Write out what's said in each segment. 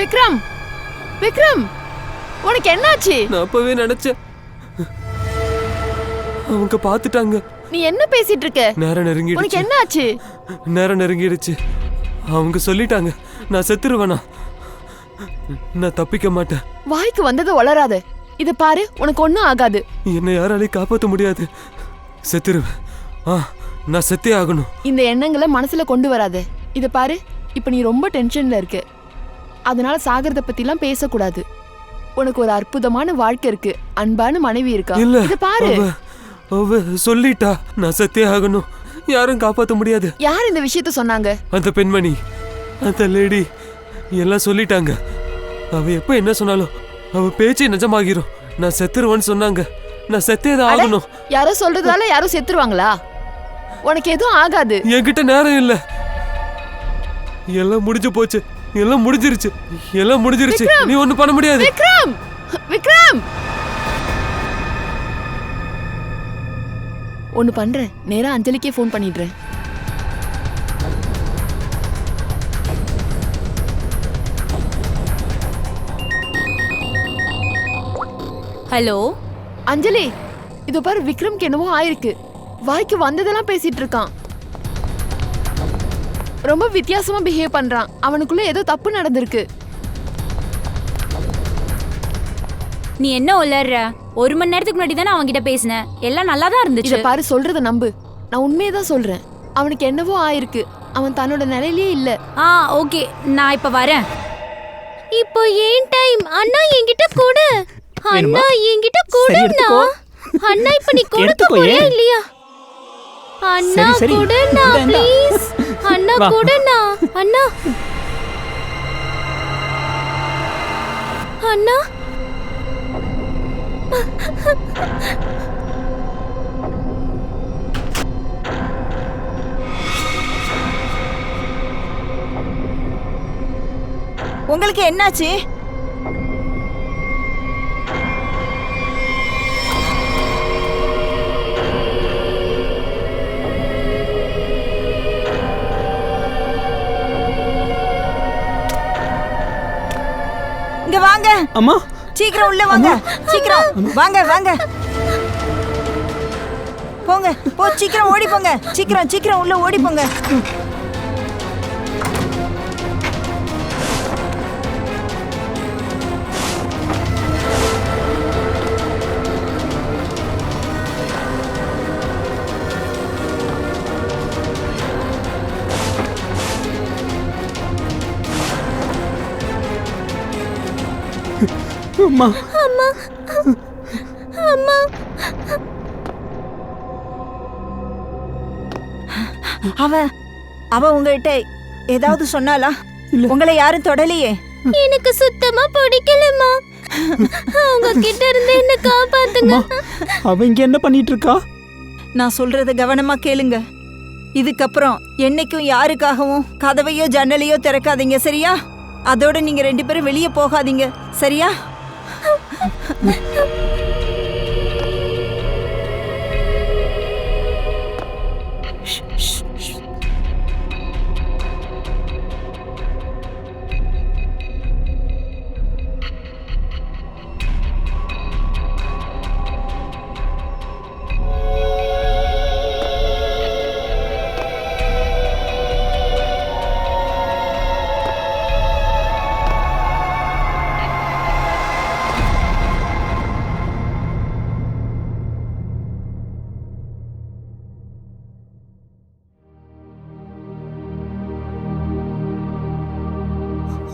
விக்ரம், விக்ரம், உனக்கு என்னாச்சு? நான் அப்பவே நினைச்சேன் அவங்க பாத்துட்டாங்க. நீ என்ன பேசிட்டு இருக்க? நேரம் நெருங்கிடுச்சு. உனக்கு என்னாச்சு? நேரம் நெருங்கிடுச்சு. அவங்க சொல்லிட்டாங்க நான் செத்துருவேனா. நான் தப்பிக்க மாட்டேன். வாய்க்கு வந்தது வளராத. இத பாரு, உனக்கு ஒண்ணும் ஆகாது. என்னை யாராலையும் காப்பாற்ற முடியாது. செத்துருவேன். நான் செத்தே ஆகணும். இந்த எண்ணங்களை மனசுல கொண்டு வராத. இத பாரு, இப்ப நீ ரொம்ப டென்ஷன்ல இருக்க. அதனால சாகரத பத்திலாம் பேசக்கூடாது. உனக்கு ஒரு அற்புதமான வாழ்க்கை இருக்கு, அன்பான மனைவி இருக்கா. இத பாரு, அவ சொல்லிட்டா நான் செத்தே ஆகணும். யாரும் காப்பாற்ற முடியாது. யார் இந்த விஷயத்த சொன்னாங்க? அந்த பெண்மணி, அந்த லேடி எல்லாம் சொல்லிட்டாங்க. அவ எப்ப என்ன சொன்னாலும் அவ பேச்சு நிஜமாகிரும். நான் செத்துருவேன்னு சொன்னாங்க. நான் செத்தேதான் ஆகணும். யாரோ சொல்றதால யாரும் செத்துருவாங்களா? உனக்கு எதுவும் ஆகாது. என்கிட்ட நேரம் இல்ல. எல்லாம் முடிஞ்சு போச்சு. எல்லாம் முடிஞ்சிருச்சு. எல்லாம் முடிஞ்சிருச்சு. நீ ஒண்ணும் பண்ண முடியாது. விக்ரம், விக்ரம், ஒன்னு பண்றேன். நேரா அஞ்சலிக்கே ஃபோன் பண்ணிடுறேன். ஹலோ அஞ்சலி, இது பாரு, விக்ரம்க்கு என்னவோ ஆயிருக்கு. வாய்க்கு வந்ததெல்லாம் பேசிட்டு இருக்கான். ரொம்ப வித்தியாசமா பிஹேவ் பண்றான். அவனுக்குள்ள ஏதோ தப்பு நடந்திருக்கு. நீ என்ன உளர்ற? 1 மணி நேரத்துக்கு முன்னாடி தானே அவன்கிட்ட பேசினேன். எல்லாம் நல்லா தான் இருந்துச்சு. இத பாரு, சொல்றத நம்பு. நான் உண்மையதான் சொல்றேன். அவனுக்கு என்னவோ ஆயிருக்கு. அவன் தன்னோட நிலையிலே இல்ல. ஓகே, நான் இப்ப வரேன். இப்போ ஏன் டைம்? அண்ணா என்கிட்ட கொடு. அண்ணா என்கிட்ட கொடுண்ணா. அண்ணா இப்ப நீ கொடுக்க போறியா இல்லையா? அண்ணா கொடுண்ணா ப்ளீஸ். அண்ணா கொடுண்ணா. அண்ணா, அண்ணா, உங்களுக்கு என்னாச்சு? இங்க வாங்க அம்மா. சீக்கிரம் உள்ள வாங்க. சீக்கிரம் வாங்க வாங்க. போங்க போ, சீக்கிரம் ஓடி போங்க. சீக்கிரம் சீக்கிரம் உள்ள ஓடி போங்க. அம்மா, அம்மா, அம்மா. அவ உங்ககிட்ட ஏதாவது சொன்னாளா? உங்களை யாரும் தொடலையே? எனக்கு சுத்தமா பிடிக்கலம்மா. அவங்க கிட்ட இருந்து என்ன காப்பாத்துங்க. அவ இங்க என்ன பண்ணிட்டு இருக்கா? நான் சொல்றத கவனமா கேளுங்க. இதுக்கப்புறம் என்னைக்கும் யாருக்காகவும் கதவையோ ஜன்னலையோ திறக்காதீங்க, சரியா? அதோட நீங்க 2 பேரும் வெளியே போகாதீங்க, சரியா?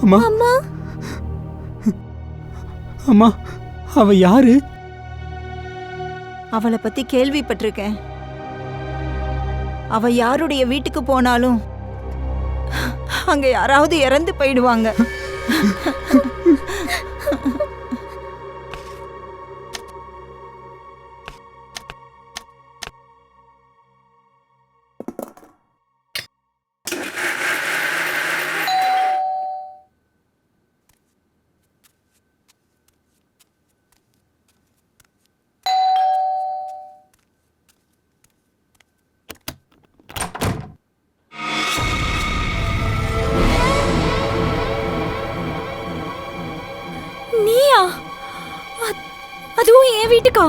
அம்மா, அம்மா, அம்மா, அவ யாரு? அவளை பத்தி கேள்விப்பட்டிருக்கேன். அவ யாருடைய வீட்டுக்கு போனாலும் அங்க யாராவது இறந்து போயிடுவாங்க. என் வீட்டுக்கா?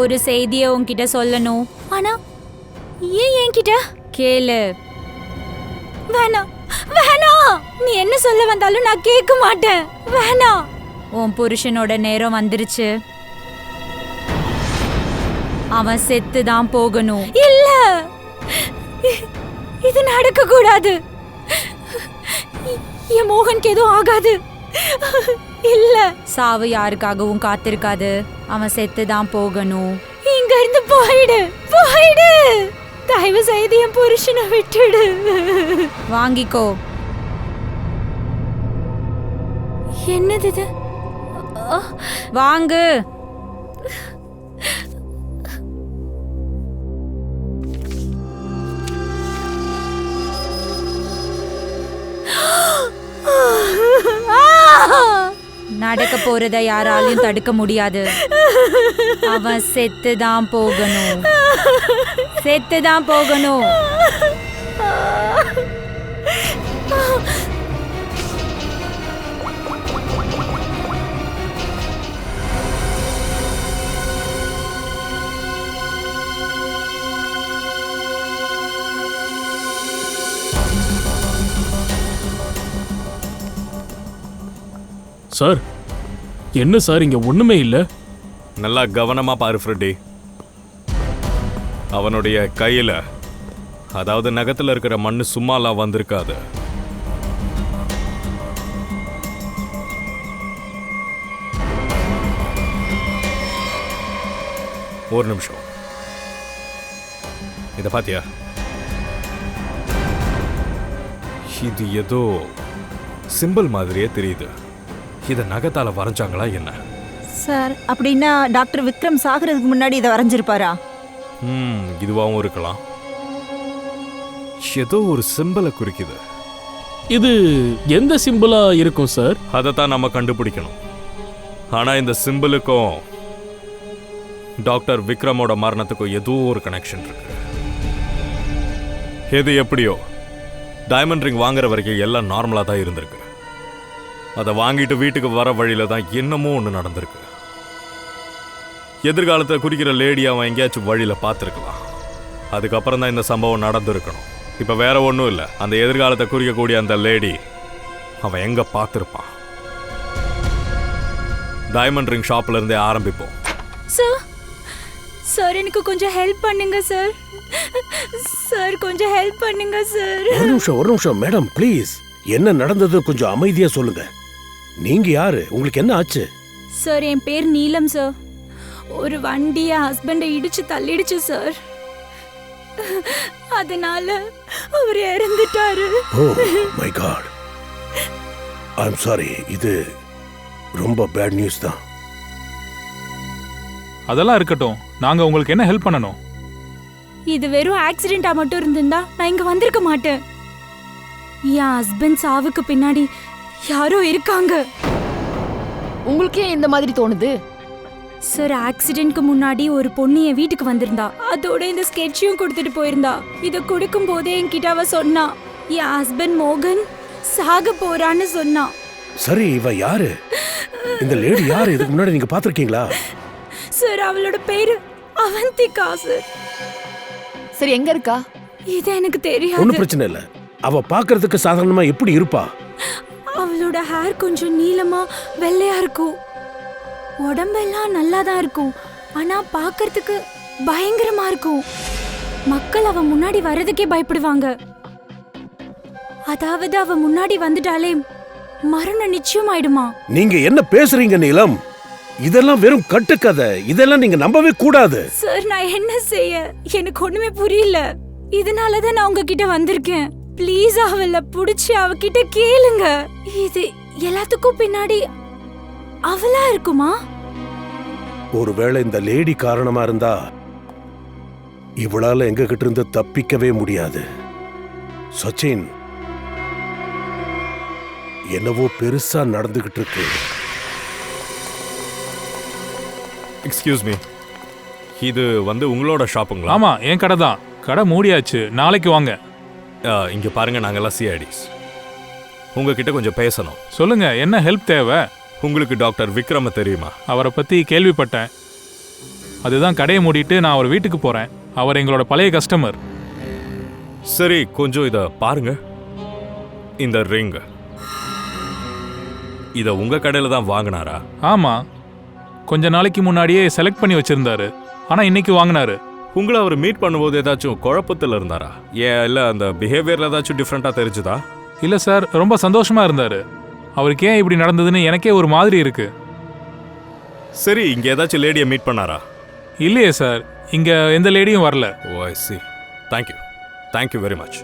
ஒரு செய்திய உன்கிட்ட சொல்லணும். ஆனா ஏன் என்கிட்ட கேளு. வேணாம் வேணாம், நீ என்ன சொல்ல வந்தாலும் நான் கேட்க மாட்டேன். வேணாம். உன் புருஷனோட நேரம் வந்துருச்சு. அவன் செத்து தான் போகணும். இல்ல, இது நடக்க கூடாது. என் மோகனுக்கு எதுவும் ஆகாது. இல்ல, சாவு யாருக்காகவும் காத்திருக்காது. அவன் செத்து தான் போகணும். இங்க இருந்து போயிடு, போயிடு. தயவு செய்து என் புருஷனை விட்டுடு. வாங்கிக்கோ. என்னது இது? வாங்கு. நடக்க போறத யாராலையும் தடுக்க முடியாது. அவன் செத்துதான் போகணும், செத்துதான் போகணும். சார், என்ன சார் இங்க ஒண்ணுமே இல்ல? நல்லா கவனமா பாரு ஃப்ரெட்டி. அவனுடைய கையில, அதாவது நகத்துல இருக்கிற மண்ணு சும்மாலாம் வந்திருக்காது. ஒரு நிமிஷம், இத பாத்தியா? இது ஏதோ சிம்பிள் மாதிரியே தெரியுது. இத நகத்தால வரைஞ்சாங்களா என்ன? சார், அப்படின்னா டாக்டர் விக்ரம் சாகிறதுக்கு முன்னாடி இதை வரைஞ்சிருப்பாரா? இதுவாகவும் இருக்கலாம். ஏதோ ஒரு சிம்பிளை குறிக்குது. இது எந்த சிம்பிளா இருக்கும் சார்? அதைத்தான் நம்ம கண்டுபிடிக்கணும். ஆனா இந்த சிம்பிளுக்கும் டாக்டர் விக்ரமோட மரணத்துக்கும் ஏதோ ஒரு கனெக்ஷன் இருக்கு. எது எப்படியோ, டைமண்ட் ரிங் வாங்குற வரைக்கும் எல்லாம் நார்மலா தான் இருந்திருக்கு. அதை வாங்கிட்டு வீட்டுக்கு வர வழியில தான் என்னமோ ஒன்று நடந்திருக்கு. எதிர்காலத்தை குறிக்கிற லேடி அவன் எங்கேயாச்சும் வழியில பார்த்துருக்கலாம். அதுக்கப்புறம் தான் இந்த சம்பவம் நடந்திருக்கணும். இப்போ வேற ஒன்றும் இல்லை, அந்த எதிர்காலத்தை குறிக்கக்கூடிய அந்த லேடி அவன் எங்க பார்த்துருப்பான். டைமண்ட் ரிங் ஷாப்ல இருந்தே ஆரம்பிப்போம். சார், சார் எனக்கு கொஞ்சம் ஹெல்ப் பண்ணுங்க சார். சார் கொஞ்சம் ஹெல்ப் பண்ணுங்க சார். ஒரு நிமிஷம் மேடம், ப்ளீஸ். என்ன நடந்தது கொஞ்சம் அமைதியா சொல்லுங்க. நீங்க யாரு? உங்களுக்கு என்ன ஆச்சு? சார், என் பேர் நீலம் சார். ஒரு வண்டி என் ஹஸ்பண்டை இடிச்சு தள்ளிடுச்சு சார். அதனால அவர் இறந்துட்டாரு. Oh my god, I am sorry. இது ரொம்ப பேட் நியூஸ் தான். அதெல்லாம் இருக்கட்டும், நாங்க உங்களுக்கு என்ன ஹெல்ப் பண்ணணும்? இது வெறும் ஆக்சிடென்ட்டா மட்டும் இருந்திருந்தா நான் இங்க வந்திருக்க மாட்டேன். என் ஹஸ்பண்ட் சாவுக்கு பின்னாடி யாரோ இருக்காங்க. உங்களுக்கு ஏன் இந்த மாதிரி தோணுது? சார், ஆக்சிடென்ட்க்கு முன்னாடி ஒரு பொண்ணு என் வீட்டுக்கு வந்திருந்தா. அதோட இந்த ஸ்கெட்சையும் கொடுத்துட்டு போயிருந்தா. இதை கொடுக்கும் போதே என்கிட்ட அவ சொன்னா, என் ஹஸ்பண்ட் மோகன் சாக போறான்னு சொன்னா. சரி, இவ யாரு? இந்த லேடி யாரு? இதுக்கு முன்னாடி நீங்க பாத்திருக்கீங்களா? சார், அவளோட பேரு அவந்திகா சார். சரி, எங்க இருக்கா? இது எனக்கு தெரியாது. ஒன்னும் பிரச்சனை இல்ல. அவ பாக்குறதுக்கு சாதாரணமா எப்படி இருப்பா? அவளோட ஹேர் கொஞ்சம் நீளமா வெள்ளையா இருக்கும். உடம்பெல்லாம் நல்லா தான் இருக்கும். ஆனா பார்க்கிறதுக்கு பயங்கரமா இருக்கும். மக்கள் அவ முன்னாடி வர்றதுக்கே பயப்படுவாங்க. அதாவது அவ முன்னாடி வந்துட்டாலே மரணம் நிச்சயம் ஆயிடுமா. நீங்க என்ன பேசுறீங்க நீலம்? இதெல்லாம் வெறும் கட்டுக்கதை. இதெல்லாம் நீங்க நம்பவே கூடாது. சார், நான் என்ன செய்ய? எனக்கு ஒண்ணுமே புரியல. இதனாலதான் நான் உங்ககிட்ட வந்திருக்கேன். ப்ளீஸ் அவளை புடிச்சு அவகிட்ட கேளுங்க. இது எல்லாத்துக்கும் பின்னாடி அவளா இருக்குமா? ஒருவேளை இந்த லேடி காரணமா இருந்தா இவளால எங்க கிட்ட இருந்து தப்பிக்கவே முடியாது. சச்சின், என்னவோ பெருசா நடந்துகிட்டு இருக்கு. எக்ஸ்கியூஸ் மீ, இது உங்களோட ஷாப்புங்களா? ஆமா, என் கடை தான். கடை மூடியாச்சு, நாளைக்கு வாங்க. இங்க பாருங்க, நாங்கெல்லாம் சிஐடிஸ். உங்ககிட்ட கொஞ்சம் பேசணும். சொல்லுங்க, என்ன ஹெல்ப் தேவை? உங்களுக்கு டாக்டர் விக்ரம தெரியுமா? அவரை பத்தி கேள்விப்பட்டேன். அதுதான் கடையை மூடிட்டு நான் அவர் வீட்டுக்கு போறேன். அவர் எங்களோட பழைய கஸ்டமர். சரி, கொஞ்சம் இத பாருங்க. இந்த ரிங் இத உங்க கடையில தான் வாங்கினாரா? ஆமா, கொஞ்ச நாளைக்கு முன்னாடியே செலக்ட் பண்ணி வச்சிருந்தாரு. ஆனா இன்னைக்கு வாங்கினாரு. உங்களை அவர் மீட் பண்ணும்போது ஏதாச்சும் குழப்பத்தில் இருந்தாரா? ஏன் இல்லை அந்த பிஹேவியர்ல ஏதாச்சும் டிஃப்ரெண்டா தெரிஞ்சுதா? இல்ல சார், ரொம்ப சந்தோஷமா இருந்தாரு. அவருக்கு ஏன் இப்படி நடந்ததுன்னு எனக்கே ஒரு மாதிரி இருக்கு. சரி, இங்க ஏதாச்சும் லேடியை மீட் பண்ணாரா? இல்லையே சார், இங்க எந்த லேடியும் வரல. ஓ, ஐ சி. Thank you very much.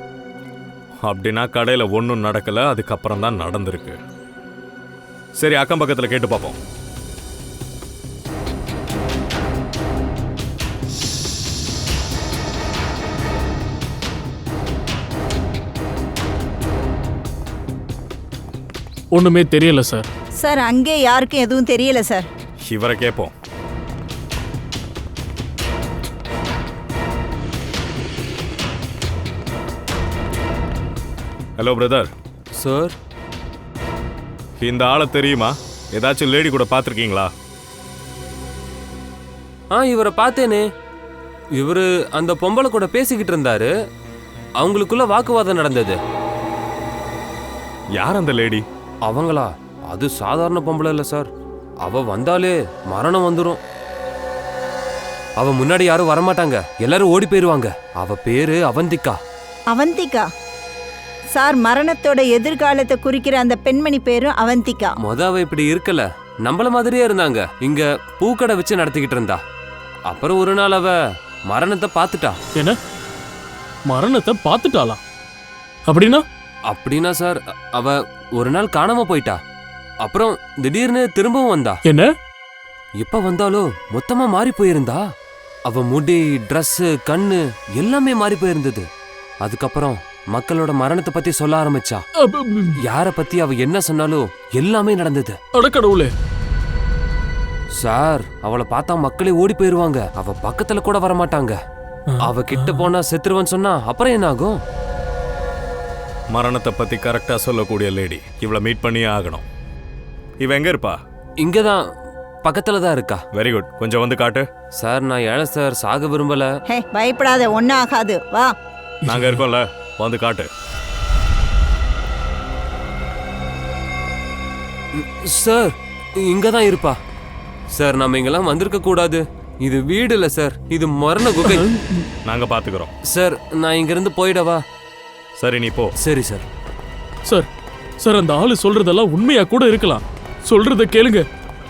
அப்படின்னா கடையில் ஒன்றும் நடக்கல, அதுக்கப்புறம் தான் நடந்திருக்கு. சரி, அக்கம் பக்கத்தில் கேட்டு பார்ப்போம். ஒண்ணுமே தெரியல சார். சார் அங்கே யாருக்கும் எதுவும் தெரியல சார். இவரை கேட்போம். Hello brother. சார், இந்த ஆளை தெரியுமா? ஏதாச்சும் லேடி கூட பார்த்துருக்கீங்களா? இவரை பார்த்தேனே. இவரு அந்த பொம்பளை கூட பேசிக்கிட்டு இருந்தாரு. அவங்களுக்குள்ள வாக்குவாதம் நடந்தது. யார் அந்த லேடி? அவங்களா? அது சாதாரண பொம்பளை இல்ல சார். அவ வந்தாலே மரணம் வந்துடும். அவ முன்னாடி யாரும் வரமாட்டாங்க, எல்லாரும் ஓடி போயிருவாங்க. அவ பேரு அவந்திகா. அவந்திகா? சார், மரணத்தோட எதிர்காலத்தை குறிக்கிற அந்த பெண்மணி பேரும் அவந்திகா. அவ இப்படி இருக்கல, நம்மள மாதிரியே இருந்தாங்க. இங்க பூக்கடை வச்சு நடத்திக்கிட்டு இருந்தா. அப்புறம் ஒரு நாள் அவ மரணத்தை பார்த்துட்டா. என்ன, மரணத்தை பார்த்துட்டாளா? அப்படின்னா சார், அவ ஒரு நாள் காணாம போயிட்டா. அப்புறம் திடீர்னு திரும்பவும் வந்தா. என்ன? இப்ப வந்தாலும் மொத்தமா மாறி போயிருந்தா. அவ முடி, ட்ரெஸ், கண்ணு எல்லாமே மாறி போயிருந்தது. அதுக்கப்புறம் மக்களோட மரணத்தை பத்தி சொல்ல ஆரம்பிச்சா. யார பத்தி அவ என்ன சொன்னாலும் எல்லாமே நடந்தது. அடக்கடவுளே சார், அவளை பார்த்தா மக்களே ஓடி போயிருவாங்க. அவ பக்கத்துல கூட வரமாட்டாங்க. அவ கிட்ட போனா செத்துருவன்னு சொன்னா அப்புறம் என்ன ஆகும்? மரணத்தை பத்தி கரெக்டா சொல்லக்கூடிய லேடி. இவளை மீட் பண்ணியே ஆகணும். இவ எங்க இருப்பா? இங்கதான் பக்கத்துல தான் இருக்கா. வெரி குட், கொஞ்சம் வந்து காட்டு. சார், நான் ஏழை சார், சாக விரும்பல. ஹே, பயப்படாத, ஒன்னும் ஆகாது, வா. நாங்க இருக்கோம்ல, வந்து காட்டு. சார், இங்கதான் இருப்பா. சார், நம்ம இங்கெல்லாம் வந்திருக்க கூடாது. இது வீடு இல்ல சார், இது மரண குகை. நாங்க பாத்துக்கிறோம். சார், நான் இங்க இருந்து போயிடவா? சரி, நீ போ. சரி சார். சார், சார், அந்த ஆளு சொல்றதெல்லாம் உண்மையா கூட இருக்கலாம். சொல்றத கேளுங்க.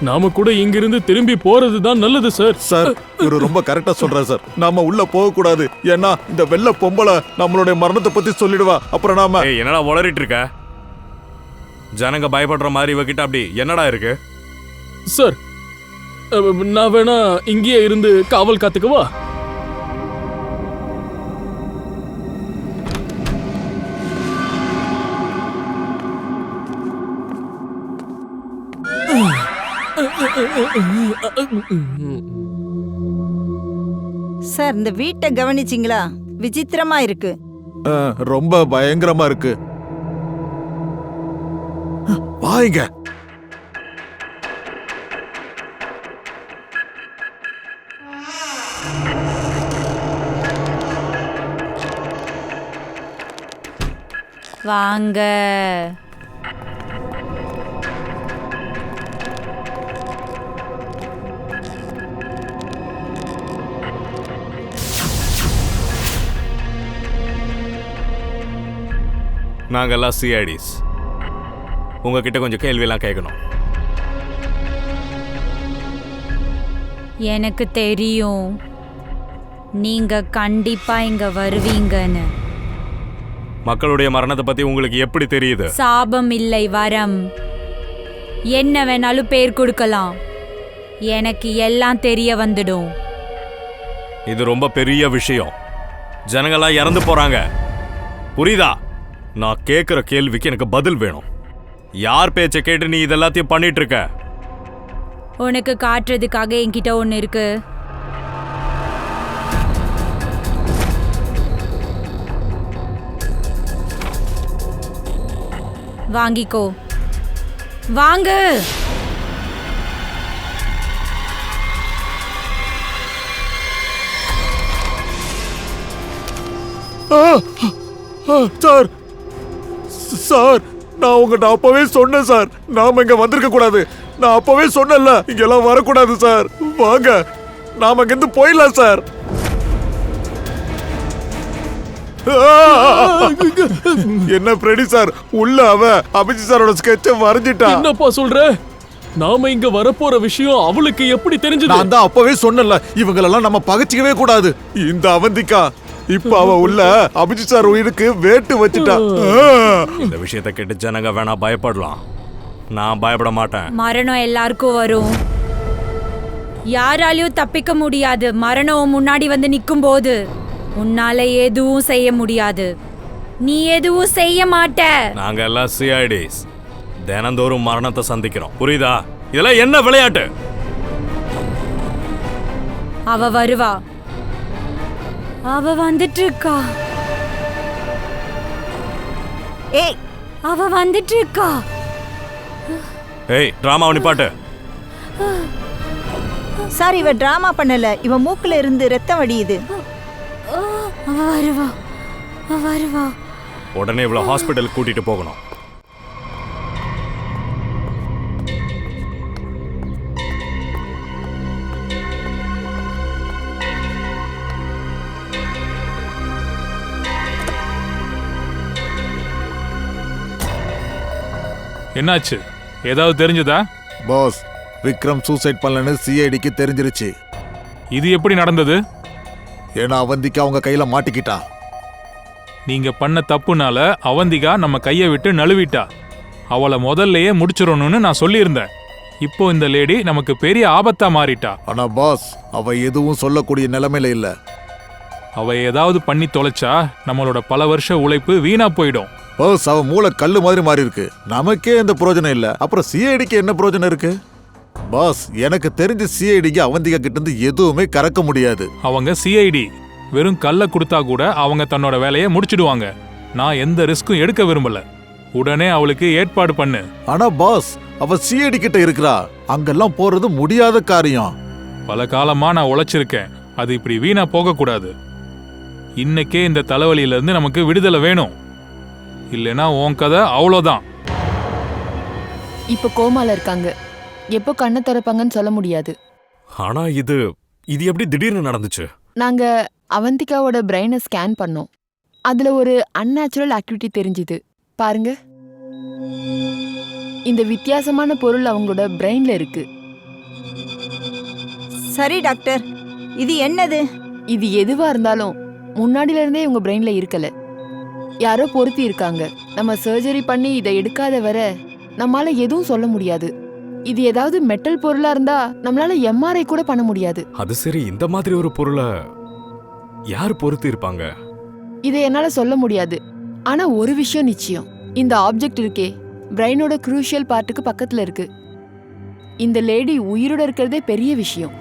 நாம கூட இங்கிருந்து திரும்பி போறது தான் நல்லது சார். சார், இவரு ரொம்ப கரெக்டா சொல்றாரு சார். நாம உள்ள போக கூடாது. ஏன்னா இந்த வெள்ள பொம்பளை நம்மளுடைய மரணத்தை பத்தி சொல்லிடுவா. அப்புறம் நாம. என்னடா உளறிட்டு இருக்க? ஜனங்க பயப்படுற மாதிரி இவகிட்ட அப்படி என்னடா இருக்கு? சார், நான் வேணா இங்கேயே இருந்து காவல் காத்துக்கவா? சார், இந்த வீட்டை கவனிச்சிங்களா? விசித்திரமா இருக்கு. ரொம்ப பயங்கரமா இருக்கு. வாங்க. வாங்க. நாங்கெல்லாம் சிஐடிஸ். உங்ககிட்ட கொஞ்சம் கேள்வியெல்லாம் கேட்கணும். எனக்கு தெரியும் நீங்க கண்டிப்பா இங்க வருவீங்கன்னு. மக்களுடைய மரணத்தை பத்தி உங்களுக்கு எப்படி தெரியுது? சாபம் இல்லை, வரம். என்ன வேணாலும் பேர் கொடுக்கலாம். எனக்கு எல்லாம் தெரிய வந்துடும். இது ரொம்ப பெரிய விஷயம். ஜனங்களா இறந்து போறாங்க, புரியுதா? நான் கேட்கிற கேள்விக்கு எனக்கு பதில் வேணும். யார் பேச்சை கேட்டு நீ இதெல்லாத்தையும் பண்ணிட்டு இருக்க? உனக்கு காட்டுறதுக்காக என்கிட்ட ஒண்ணு இருக்கு. வாங்கிக்கோ. வாங்கு. சார் சார், நான் உங்கள்கிட்ட அப்பவே சொன்னேன் சார், நாம இங்க வந்திருக்க கூடாது. நான் அப்பவே சொன்னேன்ல, இங்கெல்லாம் வரக்கூடாது சார். வாங்க, நாம இங்கிருந்து போயிடலாம் சார். என்ன பிரெடி சார், உள்ள அவ அபிஜி சாரோட ஸ்கெட்ச வரைஞ்சிட்டா. என்னப்பா சொல்ற? நாம இங்க வரப்போற விஷயம் அவளுக்கு எப்படி தெரிஞ்சது? நான் தான் அப்பவே சொன்னேன்ல, இவங்களெல்லாம் நம்ம பகைச்சிக்கவே கூடாது. இந்த அவந்திக்கா இப்ப அவ உள்ள அபிஜி சார் உயிருக்கு வேட்டு வச்சுட்டா. இந்த விஷயத்தை கேட்டு ஜனங்க வேணா பயப்படலாம், நான் பயப்பட மாட்டேன். மரணம் எல்லாருக்கும் வரும், யாராலையும் தப்பிக்க முடியாது. மரணம் முன்னாடி வந்து நிக்கும் போது உன்னால எதுவும் செய்ய முடியாது. நீ எதுவும் செய்ய மாட்ட. நாங்க எல்லாம் சிஐடிஸ், தினந்தோறும் மரணத்தை சந்திக்கிறோம், புரியுதா? இதெல்லாம் என்ன விளையாட்டு? அவ வருவா, அவ வந்துட்டு இருக்கா. ஏய், அவ வந்துட்டு இருக்கா. ஏய், டிராமாவை நிப்பாட்டு. சார், இவ டிராமா பண்ணல, இவ மூக்குல இருந்து ரத்தம் வடியுது. அவ வருவா, அவ வருவா. உடனே இவ்வளவு ஹாஸ்பிட்டலுக்கு கூட்டிட்டு போகணும். என்னாச்சு? ஏதாவது தெரிஞ்சதா? பாஸ், விக்ரம் சூசைட் பண்ணலன்னு சிஐடிக்கு தெரிஞ்சிருச்சு. இது எப்படி நடந்தது? ஏன்னா அவந்திக்கு அவங்க கையில மாட்டிக்கிட்டா. நீங்க பண்ண தப்புனால அவந்திகா நம்ம கையை விட்டு நழுவிட்டா. அவளை முதல்லயே முடிச்சிடணும்னு நான் சொல்லியிருந்தேன். இப்போ இந்த லேடி நமக்கு பெரிய ஆபத்தா மாறிட்டா. ஆனா பாஸ், அவ எதுவும் சொல்லக்கூடிய நிலைமையில இல்ல. அவ ஏதாவது பண்ணி தொலைச்சா நம்மளோட பல வருஷ உழைப்பு வீணா போயிடும். பாஸ், அவ மூளை கல்லு மாதிரி மாறி இருக்கு. நமக்கே எந்த பிரயோஜனம் இல்ல, அப்புறம் சிஐடிக்கு என்ன பிரயோஜனம் இருக்கு? பாஸ், எனக்கு தெரிஞ்ச சிஐடிக்கு அவந்திகா கிட்ட இருந்து எதுவுமே கறக்க முடியாது. அவங்க சிஐடி, வெறும் கல்ல கொடுத்தா கூட அவங்க தன்னோட வேலையை முடிச்சிடுவாங்க. நான் எந்த ரிஸ்க்கும் எடுக்க விரும்பல. உடனே அவளுக்கு ஏற்பாடு பண்ணு. ஆனா பாஸ், அவ சிஐடி கிட்ட இருக்கிறா, அங்கெல்லாம் போறது முடியாத காரியம். பல காலமா நான் உழைச்சிருக்கேன், அது இப்படி வீணா போக கூடாது. இன்னைக்கே இந்த தலைவலியில இருந்து நமக்கு விடுதலை வேணும், இல்லைன்னா உன் கதை அவ்வளோதான். இப்ப கோமால இருக்காங்க, எப்போ கண்ணை திறப்பாங்கன்னு சொல்ல முடியாது. ஆனா இது எப்படி திடீர்னு நடந்துச்சு? நாங்க அவந்திகாவோட பிரெயினை ஸ்கேன் பண்ணோம். அதுல ஒரு அன்நேச்சுரல் ஆக்டிவிட்டி தெரிஞ்சுது. பாருங்க, இந்த வித்தியாசமான பொருள் அவங்களோட பிரெயின்ல இருக்கு. சரி டாக்டர், இது என்னது? இது எதுவா இருந்தாலும் முன்னாடில இருந்தே இவங்க பிரெயின்ல இருக்கல, யாரோ பொருத்தி இருக்காங்க. நம்ம சர்ஜரி பண்ணி இதை எடுக்காத வர நம்மளால எதுவும் சொல்ல முடியாது. இது ஏதாவது மெட்டல் பொருளா இருந்தா நம்மளால எம்ஆர்ஐ கூட பண்ண முடியாது. அது சரி, இந்த மாதிரி ஒரு பொருளை யார் பொருத்தி இருப்பாங்க? இதை என்னால சொல்ல முடியாது. ஆனா ஒரு விஷயம் நிச்சயம், இந்த ஆப்ஜெக்ட் இருக்கே பிரெயினோட குரூஷியல் பார்ட்டுக்கு பக்கத்துல இருக்கு. இந்த லேடி உயிரோட இருக்கிறதே பெரிய விஷயம்.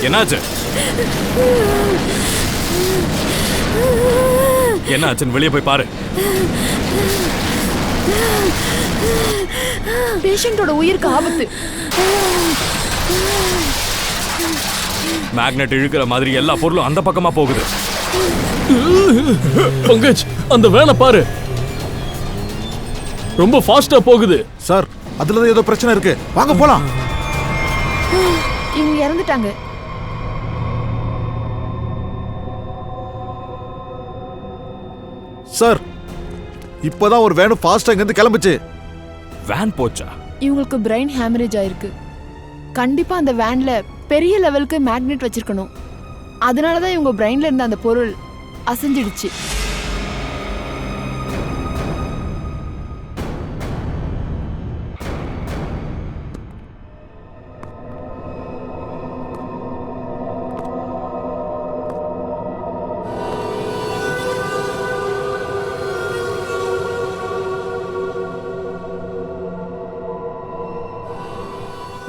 என்னாச்சு? என்னாச்சுன்னு வெளியே போய் பாரு. பேஷண்டோட உயிருக்கு ஆபத்து. மேக்னெட் இழுக்கிற மாதிரி எல்லா பொருளும் அந்த பக்கமா போகுது. பங்கஜ், அந்த வேனை பாரு, ரொம்ப ஃபாஸ்டா போகுது. சார், அதுல ஏதோ பிரச்சனை இருக்கு, வாங்க போலாம். இவங்க இறந்துட்டாங்க. சார், இப்பதான் ஒரு வேன் ஃபாஸ்டா இங்க இருந்து கிளம்பிச்சு. வேன் போச்சா? இவங்களுக்கு பிரெயின் ஹேமரேஜ் ஆயிருக்கு. கண்டிப்பா அந்த வேன்ல பெரிய லெவலுக்கு மேக்னெட் வச்சிருக்கணும். அதனாலதான் இவங்க பிரெயின்ல இருந்த அந்த பொருள் அசைஞ்சிடுச்சு.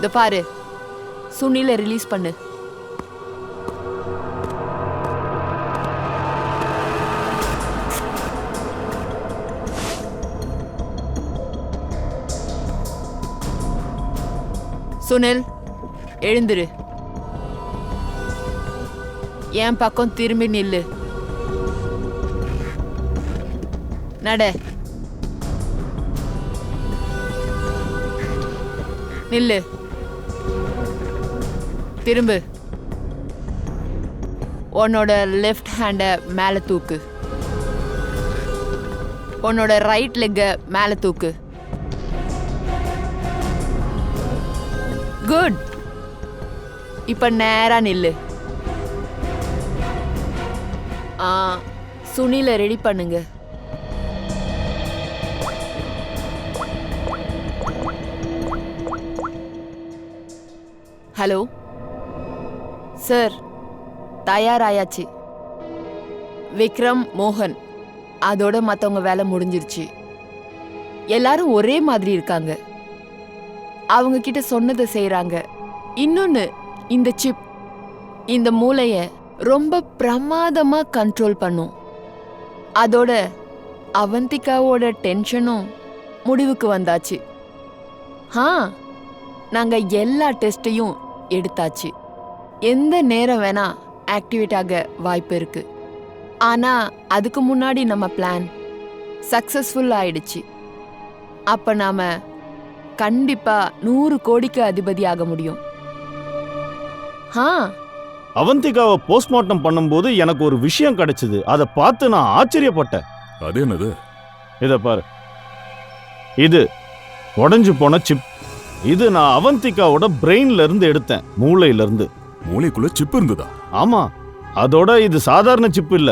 இந்த பாரு, சுனிலை ரிலீஸ் பண்ணு. சுனில், எழுந்திரு. என் பக்கம் திரும்பி நில்லு. நட. நில்லு. திரும்பு. உன்னோட லெஃப்ட் ஹேண்ட மேல தூக்கு. உன்னோட ரைட் லெக்க மேல தூக்கு. குட். இப்ப நேரா நில்லு. சுனில ரெடி பண்ணுங்க. ஹலோ சார், தயாராயாச்சு. விக்ரம், மோகன், அதோட மற்றவங்க வேலை முடிஞ்சிருச்சு. எல்லாரும் ஒரே மாதிரி இருக்காங்க. அவங்க கிட்ட சொன்னதை செய்யறாங்க. இன்னொன்னு, இந்த சிப் இந்த மூளைய ரொம்ப பிரமாதமா கண்ட்ரோல் பண்ணும். அதோட அவந்திகாவோட டென்ஷனும் முடிவுக்கு வந்தாச்சு. நாங்க எல்லா டெஸ்டையும் எடுத்தாச்சு. எந்த நேரம் வேணா ஆக்டிவேட் ஆக வாய்ப்பு இருக்கு. ஆனா அதுக்கு முன்னாடி நம்ம பிளான் சக்சஸ்ஃபுல் ஆயிடுச்சு. அப்ப நாம கண்டிப்பா 100 கோடிக்கு அதிபதி ஆக முடியும். அவந்திகாவை போஸ்ட்மார்ட்டம் பண்ணும்போது எனக்கு ஒரு விஷயம் கிடைச்சது. அதை பார்த்து நான் ஆச்சரியப்பட்டேன். அது என்னது? இத பாரு, இது உடைஞ்சு போன சிப். இது நான் அவந்திகாவோட பிரெயின்ல இருந்து எடுத்தேன், மூளையில இருந்து. மூளைக்குள்ள சிப் இருந்ததா? ஆமா. அதோட இது சாதாரண சிப் இல்ல,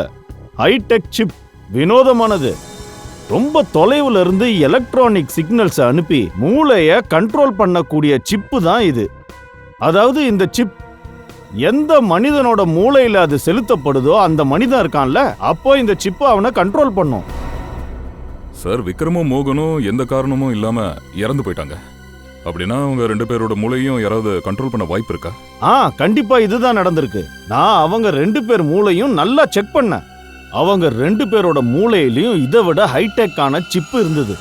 ஹைடெக் சிப். வினோதமானது. ரொம்ப தொலைவுல இருந்து எலக்ட்ரானிக் சிக்னல்ஸ் அனுப்பி மூளைய கண்ட்ரோல் பண்ணக்கூடிய சிப்பு தான் இது. அதாவது இந்த சிப் எந்த மனிதனோட மூளையில அது செலுத்தப்படுதோ அந்த மனிதன் இருக்கான்ல, அப்போ இந்த சிப்பு அவனை கண்ட்ரோல் பண்ணும். சார், விக்ரமும் மோகனும் எந்த காரணமும் இல்லாம இறந்து போயிட்டாங்க. அப்படின்னா அவங்க 2 பேரோட மூளையும் யாராவது கண்ட்ரோல் பண்ண வாய்ப்பு இருக்கா? கண்டிப்பா இதுதான் நடந்திருக்கு. நான் அவங்க 2 பேர் மூளையும் நல்லா செக் பண்ணேன். அவங்க 2 பேரோட மூளையிலையும் இதை விட ஹைடெக்கான சிப் இருந்தது.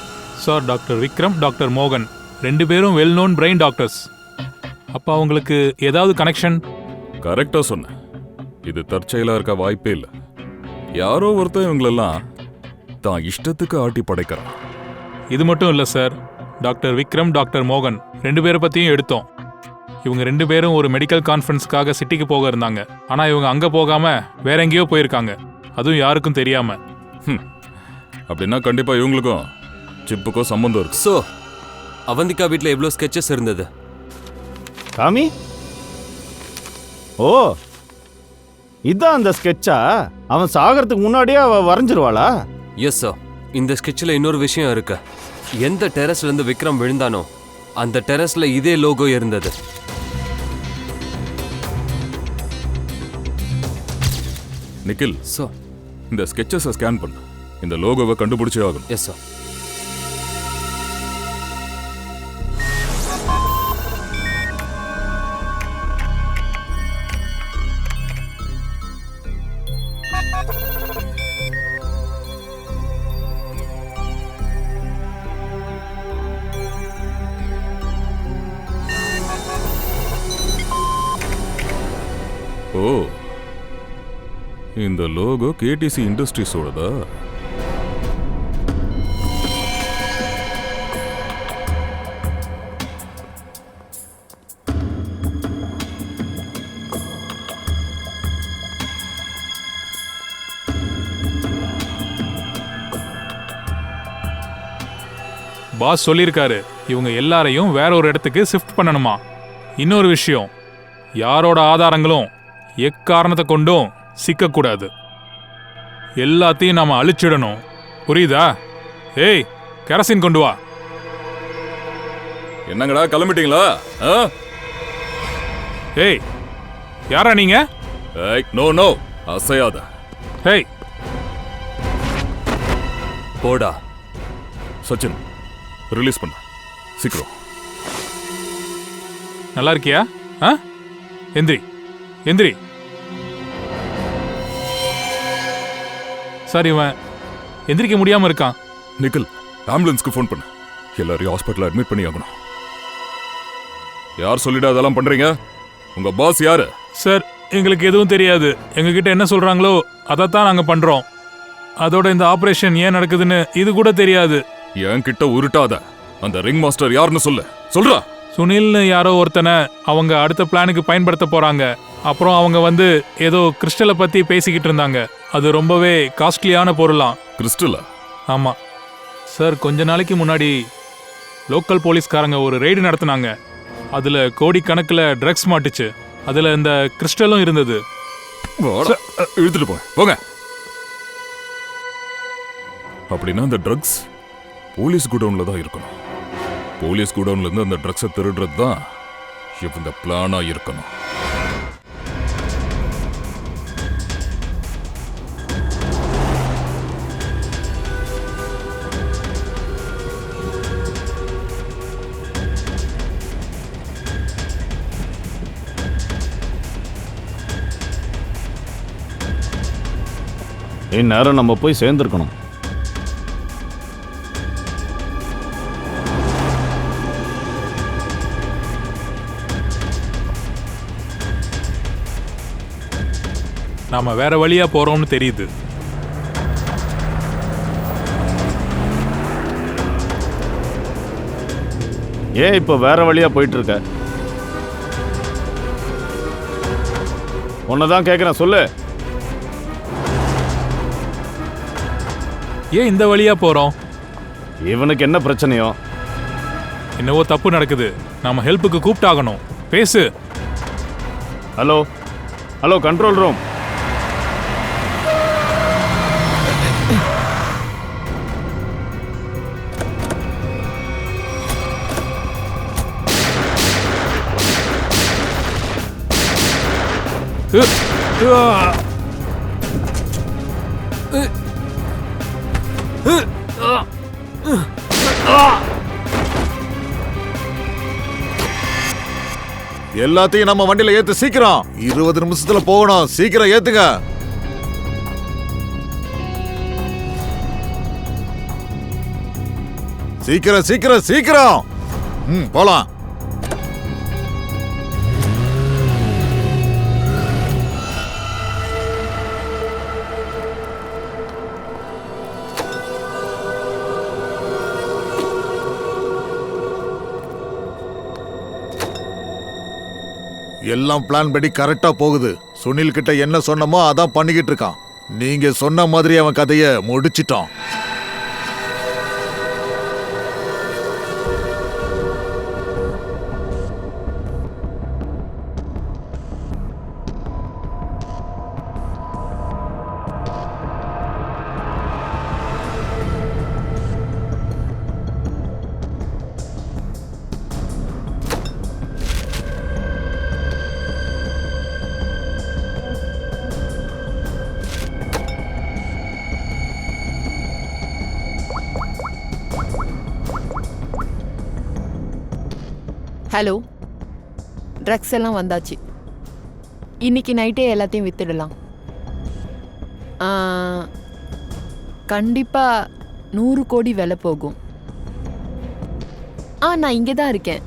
சார், டாக்டர் விக்ரம், டாக்டர் மோகன் 2 பேரும் வெல் நோன் பிரெயின் டாக்டர்ஸ். அப்ப அவங்களுக்கு ஏதாவது கனெக்ஷன்? கரெக்டா சொன்ன. இது தற்செயலா இருக்க வாய்ப்பே இல்லை. யாரோ ஒருத்தர் இவங்களெல்லாம் தான் இஷ்டத்துக்கு ஆட்டி படைக்கிறான். இது மட்டும் இல்ல சார், டாக்டர் விக்ரம், டாக்டர் மோகன் 2 பேரை பத்தியும் எடுத்தோம். இவங்க 2 பேரும் ஒரு மெடிக்கல் கான்ஃபரன்ஸ்க்காக சிட்டிக்கு போக இருந்தாங்க. ஆனா இவங்க அங்க போகாம வேற எங்கேயோ போயிருக்காங்க, அதுவும் யாருக்கும் தெரியாம. அப்படின்னா கண்டிப்பா இவங்களுக்கும் சிப்புக்கும் சம்பந்தம் இருக்கு. சோ அவந்திகா வீட்ல எவ்வளவு ஸ்கெச்சஸ் இருந்தது? காமி. ஓ, இதான் அந்த ஸ்கெட்சா? அவன் சாகிறதுக்கு முன்னாடியே அவ வரைஞ்சிருவாளா? Yes sir. இந்த ஸ்கெட்ச்ல இன்னொரு விஷயம் இருக்கு. எந்த டெரஸ்ல இருந்து விக்ரம் விழுந்தானோ அந்த டெரஸ்ல இதே லோகோ இருந்தது. நிக்கில், சார், இந்த ஸ்கெட்சஸை ஸ்கேன் பண்ணு. இந்த லோகோவை கண்டுபிடிச்சே ஆகணும். Yes sir. ஓ, இந்த லோகோ கேடிசி இண்டஸ்ட்ரீஸோடதா? பாஸ் சொல்லியிருக்காரு இவங்க எல்லாரையும் வேற ஒரு இடத்துக்கு ஷிஃப்ட் பண்ணணுமா. இன்னொரு விஷயம், யாரோட ஆதாரங்களும் எக்காரணத்தை கொண்டும் சிக்கக்கூடாது. எல்லாத்தையும் நாம அழிச்சிடணும், புரியுதா? ஏய், கெரசின் கொண்டு வா. என்னங்கடா, கிளம்பிட்டீங்களா? ஏய், யாரா நீங்க? நோ நோ, அசையாத. ஏய், போடா. சச்சின், ரிலீஸ் பண்ண சீக்கிரம். நல்லா இருக்கியா? எந்திரி எந்திரி. சார் இவன் எந்திரிக்க முடியாம இருக்கான். நிக்கில், ஆம்புலன்ஸ்க்கு ஃபோன் பண்ணு. எல்லாரையும் ஹாஸ்பிட்டல் அட்மிட் பண்ணி ஆகணும். யார் சொல்லிட்டு அதெல்லாம் பண்றீங்க? உங்க பாஸ் யாரு? சார் எங்களுக்கு எதுவும் தெரியாது. எங்ககிட்ட என்ன சொல்றாங்களோ அதைத்தான் நாங்க பண்றோம். அதோட இந்த ஆபரேஷன் ஏன் நடக்குதுன்னு இது கூட தெரியாது. என்கிட்ட உருட்டாத. அந்த ரிங் மாஸ்டர் யாருன்னு சொல்றா. சுனில்னு யாரோ ஒருத்தனை அவங்க அடுத்த பிளானுக்கு பயன்படுத்த போறாங்க. அப்புறம் அவங்க வந்து ஏதோ கிறிஸ்டலை பத்தி பேசிக்கிட்டு இருந்தாங்க. அது ரொம்பவே காஸ்ட்லியான பொருளாம். கிறிஸ்டலா? ஆமா சார். கொஞ்ச நாளைக்கு முன்னாடி லோக்கல் போலீஸ்காரங்க ஒரு ரெய்டு நடத்தினாங்க. அதுல கோடிக்கணக்கில் ட்ரக்ஸ் மாட்டுச்சு. அதுல இந்த கிறிஸ்டலும் இருந்தது. இழுத்துட்டு போங்க. அப்படின்னா அந்த ட்ரக்ஸ் போலீஸ் குடவுன்ல தான் இருக்கணும். போலீஸ் குடவுன்ல இருந்து அந்த ட்ரக்ஸை திருடுறது தான் இந்த பிளானா இருக்கணும். இந்நேரம் நம்ம போய் சேர்ந்துருக்கணும். நாம வேற வழியா போறோம்னு தெரியுது. ஏன் இப்ப வேற வழியா போயிட்டு இருக்க? உன்னதான் கேக்குறேன், சொல்லு. ஏன் இந்த வழியா போறோம்? இவனுக்கு என்ன பிரச்சனையோ? என்னவோ தப்பு நடக்குது. நாம ஹெல்ப்புக்கு கூப்பிட்டாகணும். பேசு. Hello hello, control room. எல்லாத்தையும் நம்ம வண்டியில ஏத்து. சீக்கிரம், 20 நிமிஷத்துல போகணும். சீக்கிரம் ஏத்துங்க. சீக்கிரம் சீக்கிரம் சீக்கிரம். போலாம். எல்லாம் பிளான் படி கரெக்டா போகுது. சுனில் கிட்ட என்ன சொன்னமோ அதான் பண்ணிக்கிட்டு இருக்கான். நீங்க சொன்ன மாதிரி அவன் கதையை முடிச்சிட்டான். ஹலோ, ட்ரக்ஸ் எல்லாம் வந்தாச்சு. இன்னைக்கு நைட்டே எல்லாத்தையும் வித்துடலாம். கண்டிப்பா 100 கோடி விலை போகும். நான் இங்கே தான் இருக்கேன்,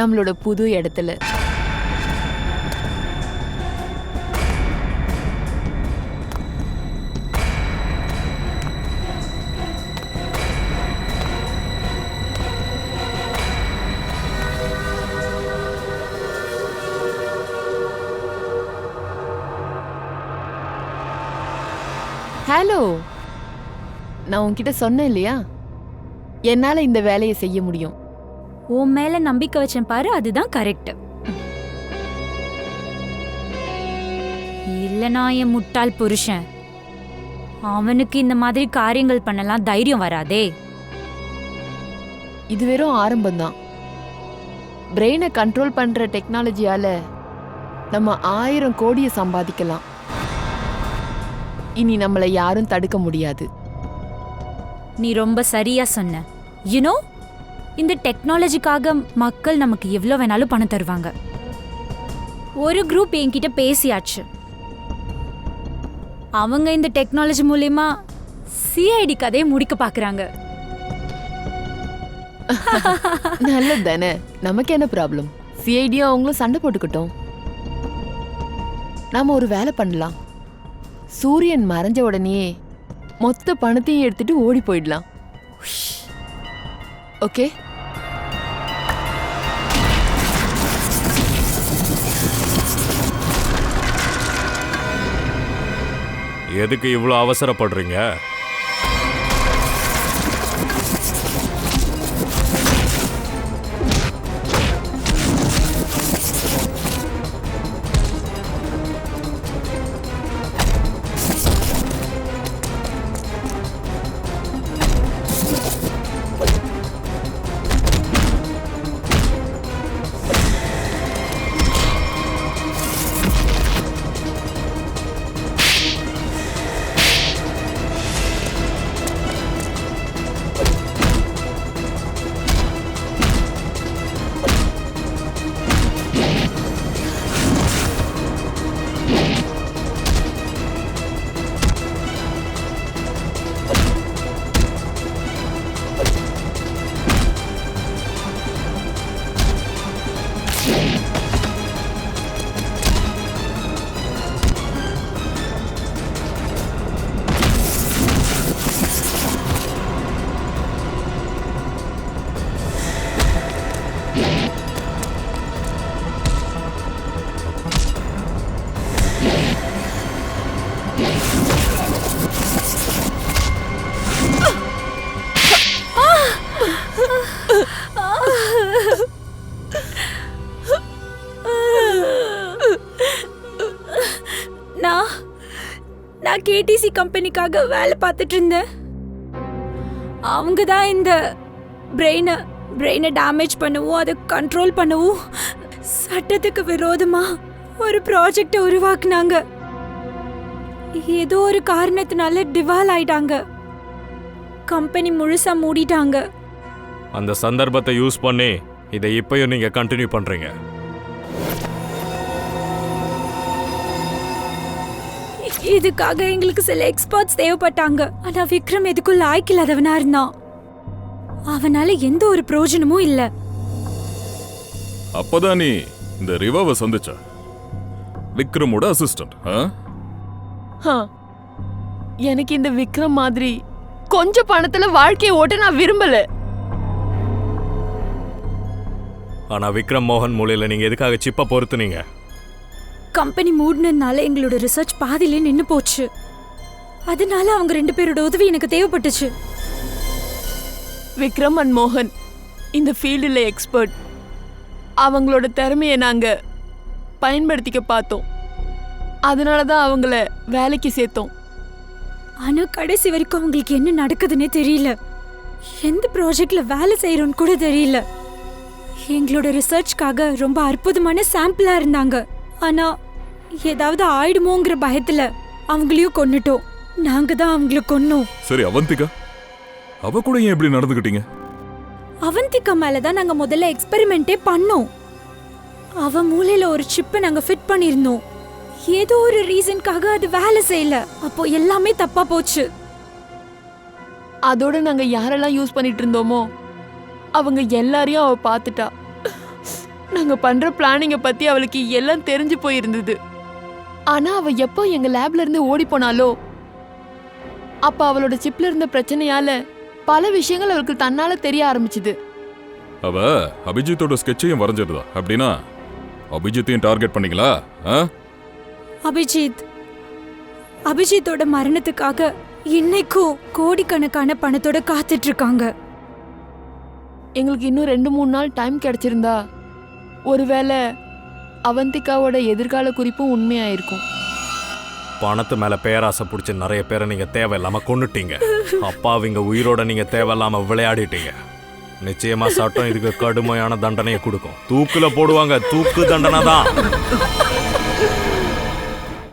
நம்மளோட புது இடத்துல. ஹலோ, நான் உன்கிட்ட சொன்னேன் இல்லையா, என்னால இந்த வேலையை செய்ய முடியும். உன் மேல நம்பிக்கை வச்சேன் பாரு, அதுதான் கரெக்ட். இல்லனா என் முட்டாள் புருஷன், அவனுக்கு இந்த மாதிரி காரியங்கள் பண்ணலாம் தைரியம் வராதே. இது வெறும் ஆரம்பம்தான். பிரெயினை கண்ட்ரோல் பண்ற டெக்னாலஜியால நம்ம 1000 கோடியை சம்பாதிக்கலாம். இனி நம்மளை யாரும் தடுக்க முடியாது. நீ ரொம்ப சரியா சொன்ன. யூனோ, இந்த டெக்னாலஜிக்காக மக்கள் நமக்கு எவ்வளோ வேணாலும் பணம் தருவாங்க. ஒரு குரூப் என்கிட்ட பேசியாச்சு. அவங்க இந்த டெக்னாலஜி மூலமா சிஐடி கதையை முடிக்க பாக்குறாங்க. நல்லது தானே, நமக்கு என்ன ப்ராப்ளம்? சிஐடியும் அவங்களும் சண்டை போட்டுக்கிட்டோம். நாம ஒரு வேலை பண்ணலாம். சூரியன் மறைஞ்ச உடனே மொத்த பணத்தையும் எடுத்துட்டு ஓடி போயிடலாம். ஓகே? எதுக்கு இவ்வளோ அவசரப்படுறீங்க? நான் கேடிசி கம்பெனிக்காக வேலை பார்த்துட்டு இருந்தேன். அவங்க தான் இந்த பிரெயினை டேமேஜ் பண்ணவும் அதை கண்ட்ரோல் பண்ணவும் சட்டத்துக்கு விரோதமா ஒரு ப்ராஜெக்டை உருவாக்குனாங்க. ஏதோ ஒரு காரணத்தினால டிவால் ஆயிட்டாங்க. கம்பெனி முழுசா மூடிட்டாங்க. அந்த சந்தர்ப்பத்தை யூஸ் பண்ணி இதை இப்பயும் நீங்க கண்டினியூ பண்றீங்க. இதுக்காக எங்களுக்கு சில எக்ஸ்பர்ட்ஸ் தேவைப்பட்டாங்க. ஆனா விக்ரம் எதுக்கும் லாய்க்கில்லாதவனா இருந்தான். அவனால எந்த ஒரு பிரயோஜனமும் இல்ல. அப்பதான் நீ இந்த ரிவாவை சந்திச்ச விக்ரமோட அசிஸ்டன்ட். எனக்கு இந்த விக்ரம் மாதிரி கொஞ்சம் பணத்துல வாழ்க்கையை ஓட்ட நான் விரும்பல. ஆனா விக்ரம் மோகன் மூலையில நீங்க எதுக்காக சிப்ப பொறுத்துனீங்க? கம்பெனி மூடினதுனால எங்களோட ரிசர்ச் பாதியிலே நின்னு போச்சு. அதனால அவங்க 2 பேரோட உதவி எனக்கு தேவைப்பட்டுச்சு. விக்ரம் அண்ட் மோகன் இந்த ஃபீல்டில் எக்ஸ்பர்ட். அவங்களோட திறமையை நாங்க பயன்படுத்திக்க பார்த்தோம். அதனால தான் அவங்கள வேலைக்கு சேர்த்தோம். ஆனா கடைசி வரைக்கும் அவங்களுக்கு என்ன நடக்குதுன்னே தெரியல. எந்த ப்ராஜெக்ட்ல வேலை செய்யறோன்னு கூட தெரியல. எங்களோட ரிசர்ச்காக ரொம்ப அற்புதமான சாம்பிளா இருந்தாங்க. ஆனா ஏதாவது ஆயிடுமோங்கிற பயத்துல அவங்களையும் கொன்னுட்டோம். நாங்க தான் அவங்கள கொன்னோம். சரி, அவந்திகா அவ கூட ஏன் இப்படி நடந்துக்கிட்டீங்க? அவந்திகா மேலதான் நாங்க முதல்ல எக்ஸ்பெரிமெண்டே பண்ணோம். அவ மூளையில ஒரு சிப்பை நாங்க ஃபிட் பண்ணிருந்தோம். ஏதோ ஒரு ரீசன்காக அது வேலை செய்யல. அப்போ எல்லாமே தப்பா போச்சு. அதோட நாங்க யாரெல்லாம் யூஸ் பண்ணிட்டு இருந்தோமோ அவங்க எல்லாரையும் அவ பார்த்துட்டா. நாங்க பண்ற பிளானிங்க பத்தி அவளுக்கு எல்லாம் தெரிஞ்சு போயிருந்தது. ஆனா அவ எப்போ எங்க லேப்ல இருந்து ஓடி போனாலோ அப்ப அவளோட சிப்ல இருந்த பிரச்சனையால பல விஷயங்கள் அவளுக்கு தன்னால தெரிய ஆரம்பிச்சுது. அவ அபிஜித்தோட ஸ்கெட்சையும் வரைஞ்சிருந்தா. அப்படின்னா அபிஜித்தையும் டார்கெட் பண்ணீங்களா? அபிஜித்தோட மரணத்துக்காக இன்னைக்கும் கோடிக்கணக்கான பணத்தோட காத்துட்டு இருக்காங்க. எங்களுக்கு இன்னும் 2-3 நாள் டைம் கிடைச்சிருந்தா ஒருவேளை அவந்திகாவோட எதிர்கால குறிப்பும் உண்மையாயிருக்கும். பணத்து மேல பேராசை பிடிச்ச நிறைய பேரை நீங்க தேவையில்லாம கொன்னுட்டீங்க. அப்பாவிங்க உயிரோட நீங்க தேவையில்லாம விளையாடிட்டீங்க. நிச்சயமா சட்டம் இதுக்கு கடுமையான தண்டனையை கொடுக்கும். தூக்குல போடுவாங்க. தூக்கு தண்டனை தான்.